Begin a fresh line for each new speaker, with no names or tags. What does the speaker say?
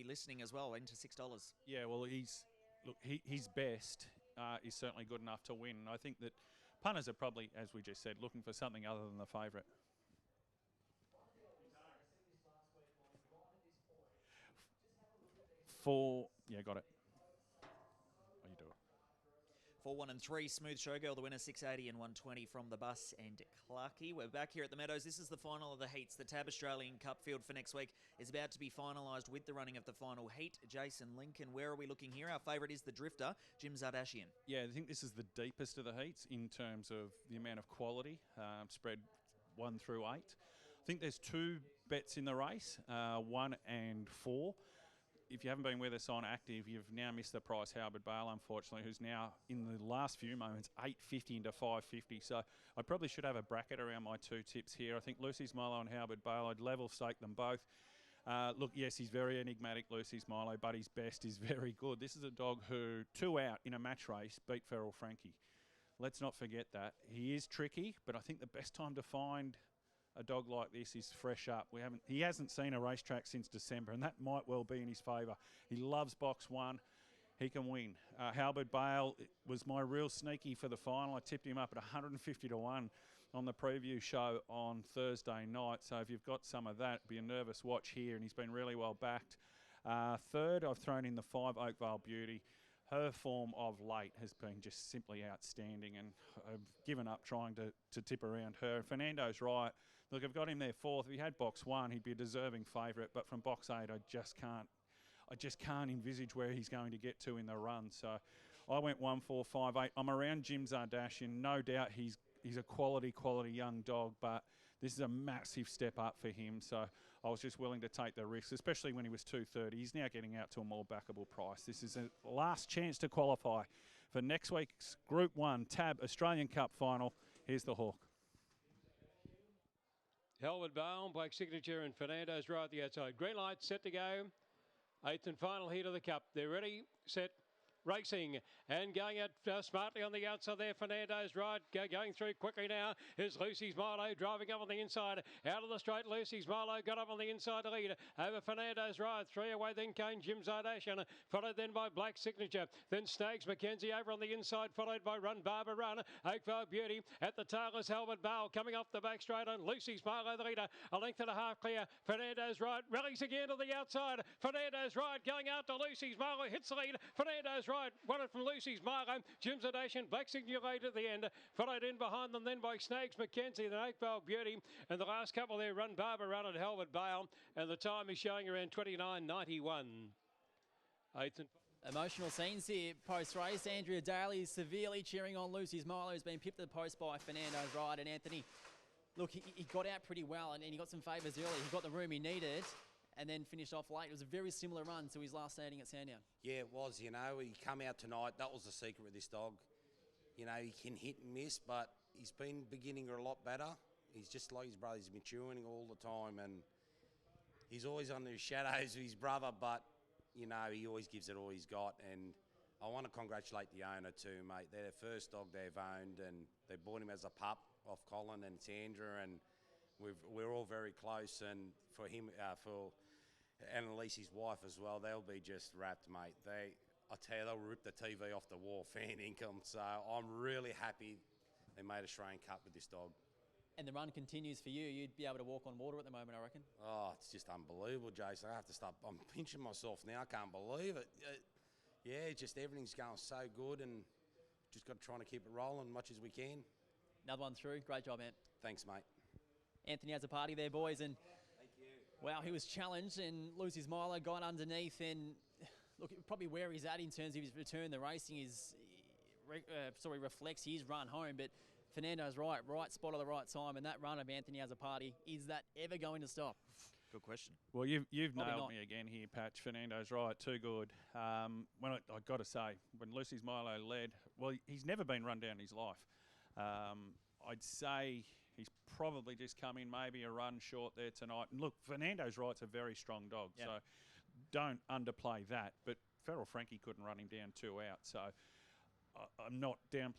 listening as well, into $6.
Yeah, well, his best is certainly good enough to win. I think that punters are probably, as we just said, looking for something other than the favourite. Yeah, got it. Oh, you do it.
4, 1 and 3, Smooth Showgirl, the winner, 680 and 120 from the bus and Clarkey. We're back here at the Meadows. This is the final of the heats. The Tab Australian Cup field for next week is about to be finalised with the running of the final heat. Jason Lincoln, where are we looking here? Our favourite is the Drifter, Jim Zardashian.
Yeah, I think this is the deepest of the heats in terms of the amount of quality, spread 1 through 8. I think there's 2 bets in the race, 1 and 4. If you haven't been with us on Active, you've now missed the price. Halberd Bale, unfortunately, who's now in the last few moments $8.50 into $5.50. So I probably should have a bracket around my 2 tips here. I think Lucy's Milo and Halberd Bale, I'd level stake them both. Look, yes, he's very enigmatic, Lucy's Milo, but his best is very good. This is a dog who, 2 out in a match race, beat Feral Frankie. Let's not forget that. He is tricky, but I think the best time to find a dog like this is fresh up. He hasn't seen a racetrack since December, and that might well be in his favour. He loves box 1. He can win. Halberd Bale was my real sneaky for the final. I tipped him up at 150 to 1 on the preview show on Thursday night. So if you've got some of that, be a nervous watch here, and he's been really well backed. Third, I've thrown in the 5 Oakvale Beauty. Her form of late has been just simply outstanding, and I've given up trying to tip around her. Fernando's right. Look, I've got him there 4th. If he had box 1, he'd be a deserving favourite, but from box 8, I just can't envisage where he's going to get to in the run. So I went 1, 4, 5, 8. I'm around Jim Zardashian. No doubt he's a quality young dog, but this is a massive step up for him. So I was just willing to take the risk, especially when he was 230. He's now getting out to a more backable price. This is a last chance to qualify for next week's Group 1 Tab Australian Cup final. Here's the Hawk.
Halberd Bale, Black Signature, and Fernando's right at the outside. Green light, set to go. 8th and final heat of the Cup. They're ready, set, racing, and going out smartly on the outside there. Fernando's right, going through quickly now is Lucy's Milo, driving up on the inside, out of the straight. Lucy's Milo got up on the inside to lead over Fernando's right. 3 away, then came Jim Zardashian, followed then by Black Signature, then Snags McKenzie over on the inside, followed by Run Barber Run. Oakvale Beauty at the tail is Halberd Bale coming off the back straight on Lucy's Milo, the leader, a length and a half clear. Fernando's right rallies again to the outside. Fernando's right going out to Lucy's Milo, hits the lead. Fernando's right, won it from Lucy's Milo. Jim Zardashian, Black Signature late at the end, followed in behind them then by Snags McKenzie, then Oakvale Beauty, and the last couple there, Run Barber Run at Halberd Bale, and the time is showing around 29.91. 8th and
emotional scenes here post-race. Andrea Daly severely cheering on Lucy's Milo, who's been pipped at the post by Fernando's right. And Anthony, look, he got out pretty well, and he got some favours early. He got the room he needed and then finished off late. It was a very similar run to his last standing at Sandown.
Yeah, it was. You know, he come out tonight. That was the secret with this dog. You know, he can hit and miss, but he's been beginning a lot better. He's just like his brother. He's maturing all the time, and he's always under the shadows of his brother, but, you know, he always gives it all he's got. And I want to congratulate the owner too, mate. They're the first dog they've owned, and they bought him as a pup off Colin and Sandra, and we're all very close. And for him, for Annalise, his wife as well, they'll be just wrapped, mate. I tell you, they'll rip the TV off the wall, fan income. So I'm really happy they made Australian Cup with this dog.
And the run continues for you. You'd be able to walk on water at the moment, I reckon.
Oh, it's just unbelievable, Jason. I have to stop. I'm pinching myself now. I can't believe it. Yeah, just everything's going so good, and just got to try to keep it rolling as much as we can.
Another one through. Great job, Ant.
Thanks, mate.
Anthony has a party there, boys, and
thank you.
Wow, he was challenged, and Lucy's Milo got underneath, and look, probably where he's at in terms of his return, the racing is reflects his run home, but Fernando's right spot at the right time, and that run of Anthony has a party, is that ever going to stop?
Good question.
Well, you've nailed me again here, Patch. Fernando's right, too good. When I got to say, when Lucy's Milo led, well, he's never been run down in his life. I'd say he's probably just come in maybe a run short there tonight. And look, Fernando's right's a very strong dog, so don't underplay that. But Feral Frankie couldn't run him down 2 out, so I'm not downplaying